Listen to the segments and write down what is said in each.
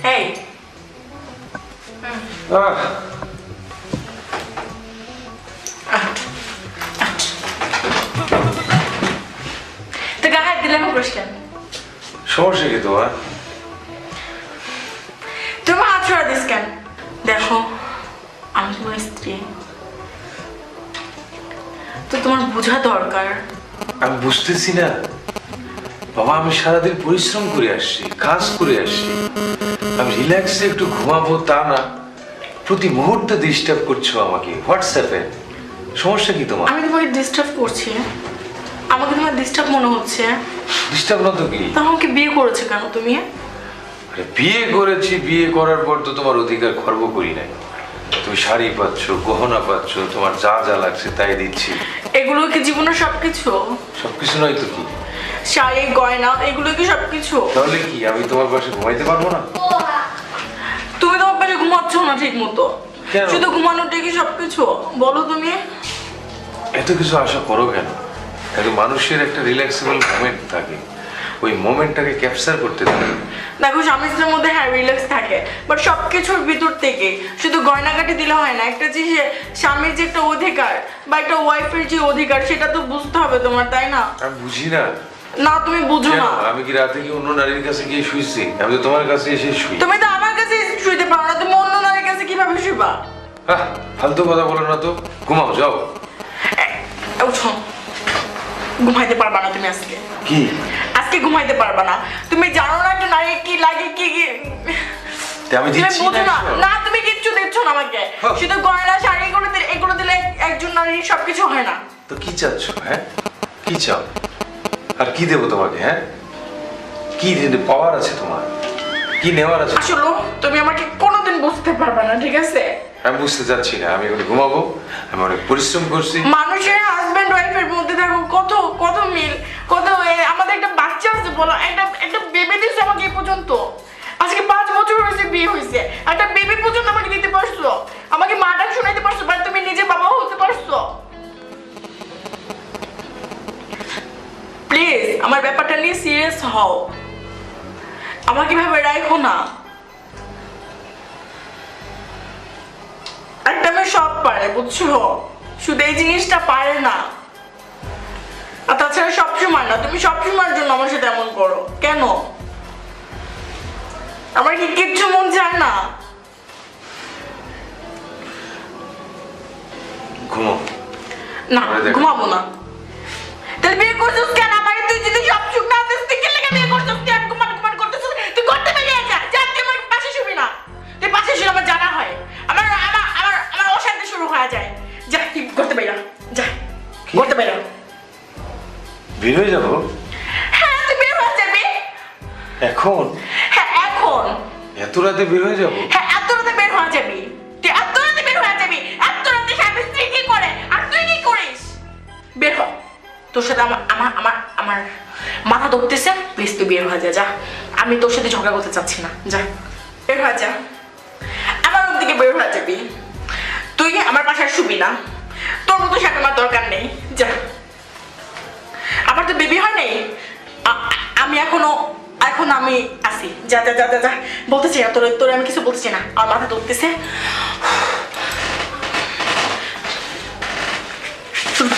Hey. তো গায়ে দিলে না প্রশ্ন সমস্যা কি তোমার? তুমি হাত ছড়া দিস কেন? দেখো আমি তোমার স্ত্রী, তো তোমার বোঝা দরকার। আমি বুঝতেছি না বাবা, আমি সারাদিন পরিশ্রম করে আসছি, কাজ করে আসছি, আমি রিল্যাক্সে একটু ঘুমাবো তা না, প্রতি মুহূর্তে ডিস্টার্ব করছো আমাকে হোয়াটসঅ্যাপে। সমস্যা কি তোমার? আমি তোমাকে ডিস্টার্ব করছি? আমাকে তোমার ডিস্টার্ব মনে হচ্ছে? ডিস্টার্ব না তো কি? তাহলে আমাকে বিয়ে করেছে কেন তুমি? আরে বিয়ে করেছি, বিয়ে করার পর তো তোমার অধিকার খর্ব করি নাই। তুমি শাড়ি পাচ্ছ, গহনা পাচ্ছ, তোমার যা যা লাগছে তাই দিচ্ছি। এগুলো কি জীবনের সবকিছু? সবকিছু নয় তো কি? শাড়ি গয়না এগুলো কি সবকিছু? তাহলে কি আমি তোমার পাশে ঘুমাইতে পারবো না? তুমি তোমার পাশে ঘুমাচ্ছ না ঠিক মতো। কেন? শুধু ঘুমানোটা কি সবকিছু? বলো তুমি। এত কিছু আশা করো কেন? কিন্তু মানুষের একটা রিল্যাক্সেবল মোমেন্ট থাকে, ওই মোমেন্টটাকে ক্যাপচার করতে থাকে। দেখো স্বামী স্ত্রীর মধ্যে হ্যাঁ রিল্যাক্স থাকে, বাট সবকিছুর ভিতর থেকে শুধু গয়নাগাটি দিলে হয় না। একটা যে স্বামীর যে একটা অধিকার বা একটা ওয়াইফের যে অধিকার সেটা তো বুঝতে হবে তোমার, তাই না? আমি বুঝি না। না তুমি বুঝো কেন? না। আমি কি রাতে কি অন্য নারীর কাছে গিয়ে শুইছি? আমি তো তোমার কাছে এসে শুই। তুমি তো আমার কাছে শুইতে পারো না, তুমি অন্য নারীর কাছে কিভাবে শুইবা? ফালতু কথা বলো না তো, ঘুমাও যাও। উঠো, ঘুমাইতে পারবা না তুমি আজকে। কি? আজকে ঘুমাইতে পারবা না। তুমি জানো না একটা নারী কি লাগে, কি কি আমি তুমি দিচ্ছি বুঝো না। না। না তুমি কিচ্ছু দিচ্ছ না আমাকে। শুধু গয়না শাড়ি এগুলো দিলে একজন নারীর সবকিছু হয় না। তো কি চাচ্ছ? হ্যাঁ কি চাও? আর কি দেবো তোমাকে? হ্যাঁ কি পাওয়ার আছে তোমার? কি নেওয়ার আছে? আসলে তুমি আমাকে কোনোদিন বুঝতে পারবে না, ঠিক আছে? আমি বুঝতে চাচ্ছি না। আমি এখন ঘুমাবো, আমি অনেক পরিশ্রম করছি। মানুষের হাজবেন্ড ওয়াইফের মধ্যে দেখো কত কত মিল, কত আমাদের একটা বাচ্চা আছে, বলো একটা বেবি দিচ্ছে আমাকে এই পর্যন্ত। আজকে 5 বছর হয়েছে বিয়ে হয়েছে, একটা বেবি পর্যন্ত আমাকে দিতে পারছো, আমাকে মা ডাক শোনাইতে পারছো, বাট তুমি নিজে বাবাও হতে পারছো। প্লিজ আমার ব্যাপারটা নিয়ে সিরিয়াস হও, আমাকে ভাবে রাখো না। একটা মেয়ে সব পারে বুঝছো, শুধু এই জিনিসটা পারে না। আর তাছাড়া সবসময় না, তুমি সবসময়ের জন্য আমার সাথে এমন করো কেন? আমার কি কিচ্ছু মন চায় না? ঘুমো না ঘুমাবো না। তাহলে বিয়ে করছিস কেন? আমার তুই যদি সব সুখ না দিস তুই কেন বিয়ে করছিস? তুই আর ঘুমান করতেছিস, তুই করতে পেরে যা। যা তুই আমার পাশে শুবি না, তুই পাশে শুলে আমার জানা হয়, আমার আমার আমার আমার অশান্তি শুরু হয়ে যায়। যা তুই করতে পারি না, যা করতে পারি না। বের হয়ে যাবো? হ্যাঁ তুই বের হয়ে যাবি। এখন? হ্যাঁ এখন। এত রাতে বের হয়ে যাবো? হ্যাঁ এত রাতে বের হয়ে যাবি, তুই এত রাতে বের হয়ে যাবি। এত রাতে স্বামী স্ত্রী কি করে আর তুই কি করিস? বের হ, তোর সাথে আমার আমার আমার আমার মাথা ধরতেছে। প্লিজ তুই বের হয়ে যা, যা। আমি তোর সাথে ঝগড়া করতে চাচ্ছি না, যা বের হয়ে যা। আমার রুম থেকে বের হয়ে যাবি, তুই আমার বাসায় শুবি না। তোর মতো সাথে আমার দরকার নেই, যা। আমার তো বেবি হয় নাই, আমি এখন আমি আসি। যা যা যা যা, বলতেছি না তোরে আমি কিছু বলতেছি না, আমার মাথা ধরতেছে।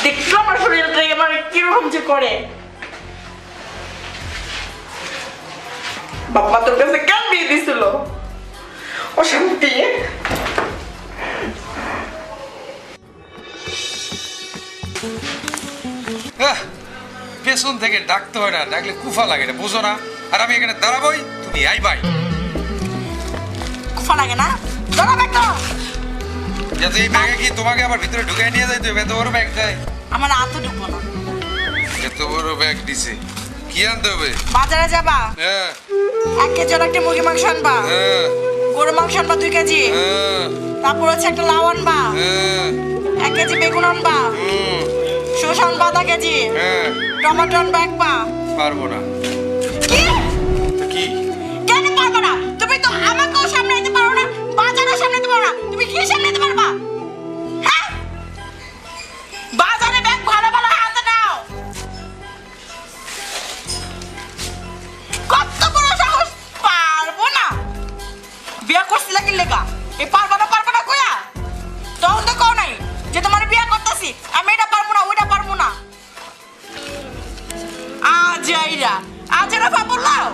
দেখলো আমার শরীরটা আমার কিরকম যে করে। বাবা তোর কাছে কেন বিয়ে দিছিল? অশান্তি। পেছন থেকে ডাকতে হয় না, ডাকলে কুফা লাগে না, বুঝো না? আর আমি এখানে দাঁড়াবোই, তুমি আইবাই। কুফা লাগে না? দাঁড়াবে তো। যাতে এই ব্যাগে কি তোমাকে আবার ভিতরে ঢুকাই নিয়ে যাইতে হবে? এত বড় ব্যাগ দেয়? আমার হাতও ঢুকবো না। এত বড় ব্যাগ দিছে, কি আনতে হবে? বাজারে যাবা, হ্যাঁ 1 কেজি একটা মুরগি মাংস আনবা, হ্যাঁ গরু মাংস আনবা 2 কেজি, হ্যাঁ তারপর হচ্ছে একটা লাউ আনবা, হ্যাঁ 1 কেজি বেগুন আনবা, শসা আনবা 1/2 কেজি, হ্যাঁ। টমেটো আনবা 1 পা। পারবো না। কি? তো কি? কেন পারবা না? তুমি তো আমাকেও সামলাইতে পারো না, বাজারও সামলাইতে পারো না, তুমি কি সামলাইতে পারবা? হ্যাঁ বাজারে ব্যাগ ভালো ভালো হাতে নাও। কত বড় সাহস! পারবো না, এই পারবো না কইয়া তখন তো কও নাই যে তোমার বিয়া করতেছি আমি এটা পারবো না ওইটা পারবো না। আজ এরা বললাও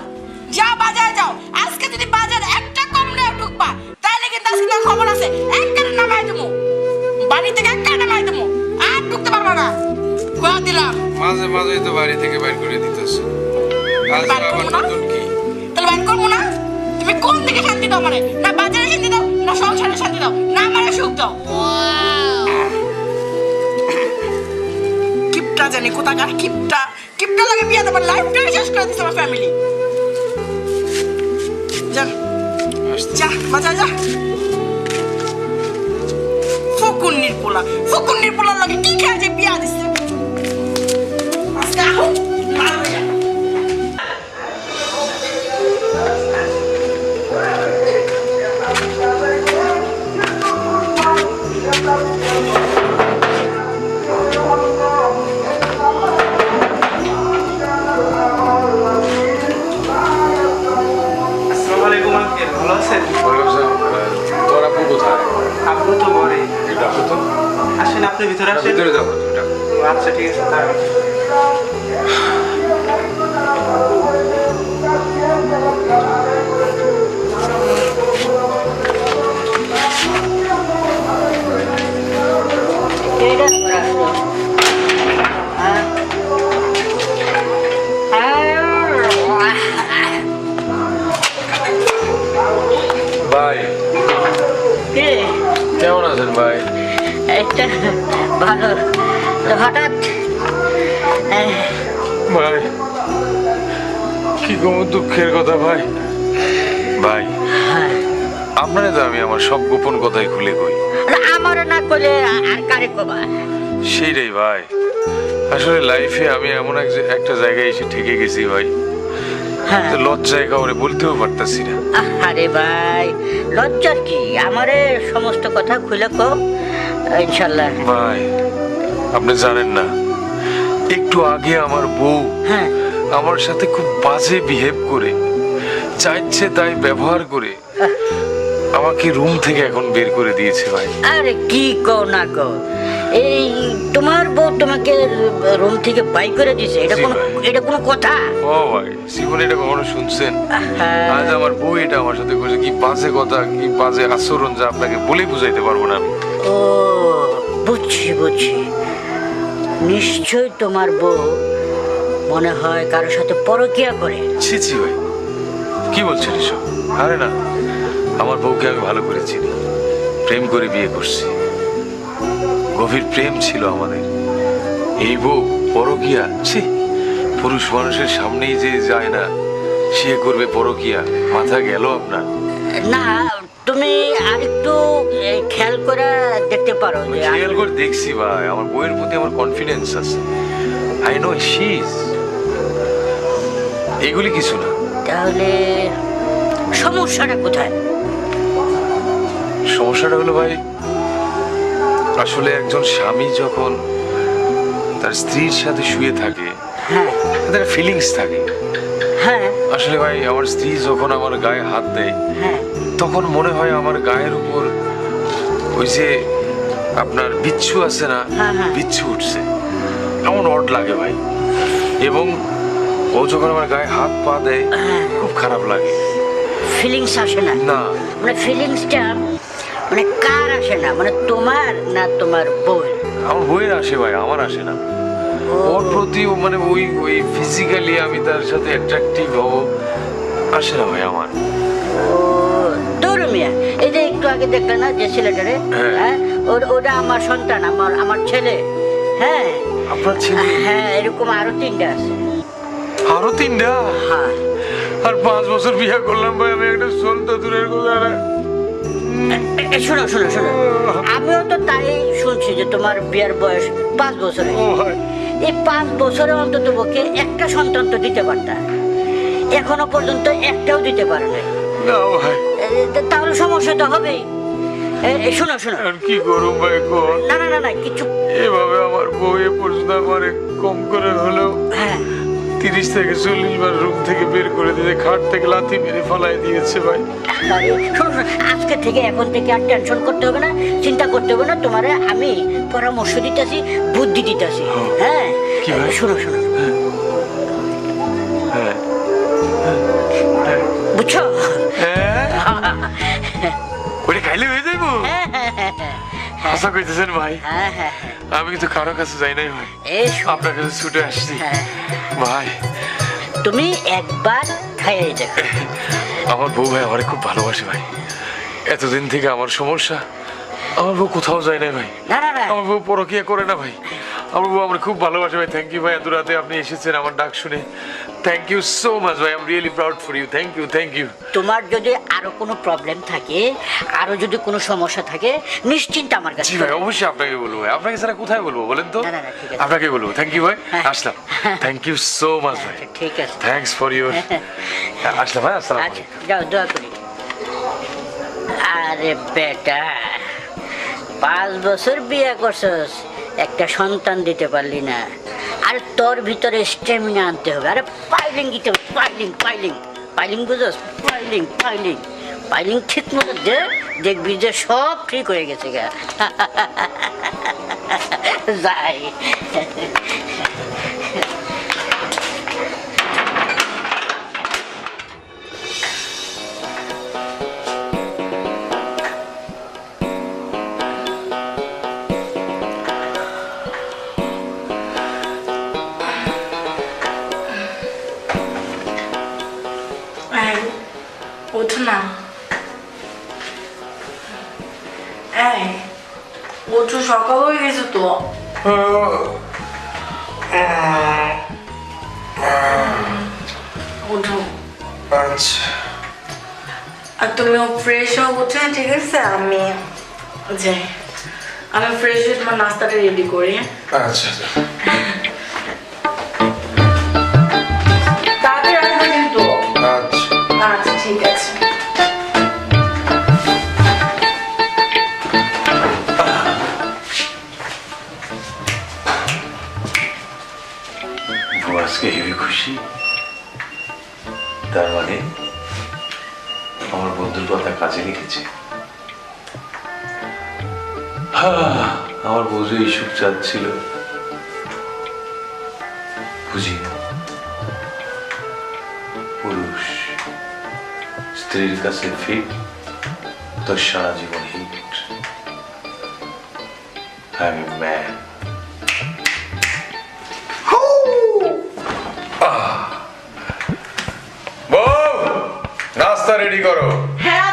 যা বাজারে যাও, আজকে যদি বাজার একটা কম নিয়ে ঢুকবা তাহলে কিন্তু আজকে তার খবর আছে, এক কাটে নামাই দেবো বাড়ি থেকে, এক কাটে নামাই দেবো, আর ঢুকতে পারবা না। কয়া দিলাম মাঝে মাঝে তো বাড়ি থেকে বাইর করে দিতেছে। আজ আবার নতুন কি? তাহলে বাইর করবো না? তুমি কোন দিকে শান্তি দাও মানে? না বাজারে শান্তি দাও, না সংসারে শান্তি দাও, না আমারে সুখ দাও। কিপটা জানি কোথাকার কিপটা লাগে বিয়া দেবার লাইফটাই শেষ করে দিচ্ছে আমার ফ্যামিলি। যা বাজার যা। ফকুন্নির পোলার লাগে কি খেয়ে যে বিয়া দিচ্ছে। আজকে আহো মারবে যা। ভালো আছেন? তোর আপু কোথায়? আপনি তো ঘরে। ডাকো তো। আসেন, আপনি ভিতরে আসেন। ভিতরে যাবো তুমি ডাকো। আচ্ছা ঠিক আছে দাঁড়ান। ভাই কে? কেমন আছেন ভাই? একটা ভালো হঠাৎ ভাই কি কোনো দুঃখের কথা ভাই। ভাই আপনারে তো আমি আমার সব গোপন কথাই খুলে কই। আমারও না করলে আর কারে কবা? সেইটাই ভাই, আসলে লাইফে আমি এমন একটা জায়গায় এসে ঠেকে গেছি ভাই, হ্যাঁ। লজ্জায় কাউরে বলতেও পারতাছি না। আরে ভাই লজ্জার কি, আমারে সমস্ত কথা খুলে কও ইনশাল্লাহ। ভাই আপনি জানেন না, একটু আগে আমার বউ হ্যাঁ আমার সাথে খুব বাজে বিহেভ করে, চাইছে তাই ব্যবহার করে আমাকে রুম থেকে এখন বের করে দিয়েছে ভাই। আরে কি কও না কও, এই তোমার বউ তোমাকে রুম থেকে বাই করে দিছে, এটা কোনো কথা? ও ভাই জীবনে এটা কখনো শুনছেন? হ্যাঁ। আজ আমার বউ এটা আমার সাথে করেছে, কি বাজে কথা, কি বাজে আচরণ, যা আপনাকে বলে বুঝাইতে পারবো না আমি। ও বুঝছি, নিশ্চয় তোমার বউ মনে হয় কারোর সাথে পরকিয়া করে। ছি ছি ভাই কি বলছেন এসব? আরে না, আমার বউকে আমি ভালো করে চিনি, প্রেম করে বিয়ে করছি, গভীর প্রেম ছিল আমাদের। এই বউ পরকিয়া? ছি, পুরুষ মানুষের সামনেই যে যায় না সে করবে পরকিয়া, মাথা গেল আপনার? না তুমি আরেকটু খেয়াল করে দেখতে পারো যে খেয়াল করে দেখছি ভাই, আমার বউয়ের প্রতি আমার কনফিডেন্স আছে, আই নো শি ইজ। এগুলি কিছু না। তাহলে সমস্যাটা কোথায়? সমস্যাটা হলো ভাই, আসলে একজন স্বামী যখন তার স্ত্রীর সাথে শুয়ে থাকে হ্যাঁ তাদের ফিলিংস থাকে। হ্যাঁ আসলে ভাই আমার স্ত্রী যখন আমার গায়ে হাত দেয় হ্যাঁ তখন মনে হয় আমার গায়ের উপর ওই যে আপনার বিচ্ছু আছে না, হ্যাঁ, হ্যাঁ। বিচ্ছু উঠছে, এমন অড লাগে ভাই। এবং ও যখন আমার গায়ে হাত পা দেয় খুব খারাপ লাগে। ফিলিংস আসে না? না মানে ফিলিংসটা মানে কার আসে না, মানে তোমার না তোমার বউয়ের? আমার বইয়ের আসে ভাই, আমার আসে না। ওর প্রতি মানে ওই ফিজিক্যালি আমি তার সাথে অ্যাট্রাকটিভ হব, আসে না ভাই আমার। ও দূর মিয়া, এই যে একটু আগে দেখলে না যে ছেলেটারে, হ্যাঁ। হ্যাঁ ওটা আমার সন্তান, আমার ছেলে। হ্যাঁ আপনার ছেলে? হ্যাঁ এরকম আরো 3টা আছে। আরো 3টা? হ্যাঁ আর 5 বছর বিয়ে করলাম ভাই, আমি একটা সন্তান দূরের কথা না। শোনো আমিও তো তাই শুনছি যে তোমার বিয়ের বয়স 5 বছর। ও ভাই এই 5 বছরে অন্তত পক্ষে একটা সন্তান তো দিতে পারতা, এখনো পর্যন্ত একটাও দিতে পারে নাই। না ভাই, তাহলে সমস্যা তো হবেই। শোনো আর কি করুম ভাই কোন? না কিছু এভাবে আমার বউ এ পর্যন্ত আমার কম করে হলেও হ্যাঁ 30 থেকে 40 বার রুম থেকে বের করে দিয়ে খাট থেকে লাথি মেরে ফলাই দিয়েছে ভাই। আরে, শোনো, শোনো, আজকে থেকে এখন থেকে আর টেনশন করতে হবে না, চিন্তা করতে হবে না। তোমারে আমি পরামর্শ দিতেছি, বুদ্ধি দিতেছি। হ্যাঁ, কি ভাই? শোনো শোনো, হ্যাঁ বুঝছো? হ্যাঁ ওটা খাইলে হয়ে যাইবো? আশা কইতেছেন ভাই? হ্যাঁ হ্যাঁ, আমি কিন্তু কারো কাছে যাই নাই ভাই, এই শোনো, আপনার কাছে ছুটে আসছি হ্যাঁ, ভাই। তুমি একবার খাইয়ে দেখো। আমার বউ ভাই আমারে খুব ভালোবাসে ভাই। এতদিন থেকে আমার সমস্যা, আমার বউ কোথাও যায় না ভাই। না না না, আমার বউ পরকিয়া করে না ভাই। আমার বউ আমার খুব ভালোবাসে ভাই। থ্যাংক ইউ ভাই, এত রাতে আপনি এসেছেন আমার ডাক শুনে। থ্যাংক ইউ সো মাচ ভাই, I am really proud for you. Thank you, thank you. তোমার যদি আরো কোনো প্রবলেম থাকে, আরো যদি কোনো সমস্যা থাকে, নিশ্চিন্ত আমার কাছে জি ভাই, অবশ্যই আপনাকে বলবো ভাই। আপনাকে ছাড়া কোথায় বলবো বলেন তো? না, না, না, ঠিক আছে। আপনাকে বলবো। থ্যাংক ইউ ভাই, হ্যাঁ। আসলাম। থ্যাংক ইউ সো মাচ ভাই, ঠিক আছে। Thanks for your. আসলাম ভাই, আসসালাম আচ্ছা, যাও, দোয়া করি। আরে বেটা, 5 বছর বিয়ে করছস, একটা সন্তান দিতে পারলি না। আর তোর ভিতরে স্টেমিনা আনতে হবে। আরে পাইলিং দিতে হবে, পাইলিং পাইলিং পাইলিং, বুঝছস? পাইলিং পাইলিং পাইলিং ঠিক মতো দে, দেখবি যে সব ঠিক হয়ে গেছে গা। যাই। এই, ওঠো না। এই, ওঠো, সকাল হয়ে গেছে তো। ওঠো। আচ্ছা আর তুমিও ফ্রেশ হও, বুঝছো? ঠিক আছে, আমি যাই। আমি ফ্রেশ হয়ে তোমার নাস্তাটা রেডি করি। আচ্ছা তাড়াতাড়ি আসবে কিন্তু। আচ্ছা। আচ্ছা, ঠিক আছে। বউ আজকে হেবি খুশি, তার মানে আমার বন্ধুর কথা কাজে লেগেছে। আমার বউ যে এই সুখ চাচ্ছিল, বুঝি পুরুষ স্ত্রীর কাছে ফিট তো সারা জীবন হিট। আমি ম্যান। বউ, নাস্তা রেডি করো। হ্যাঁ,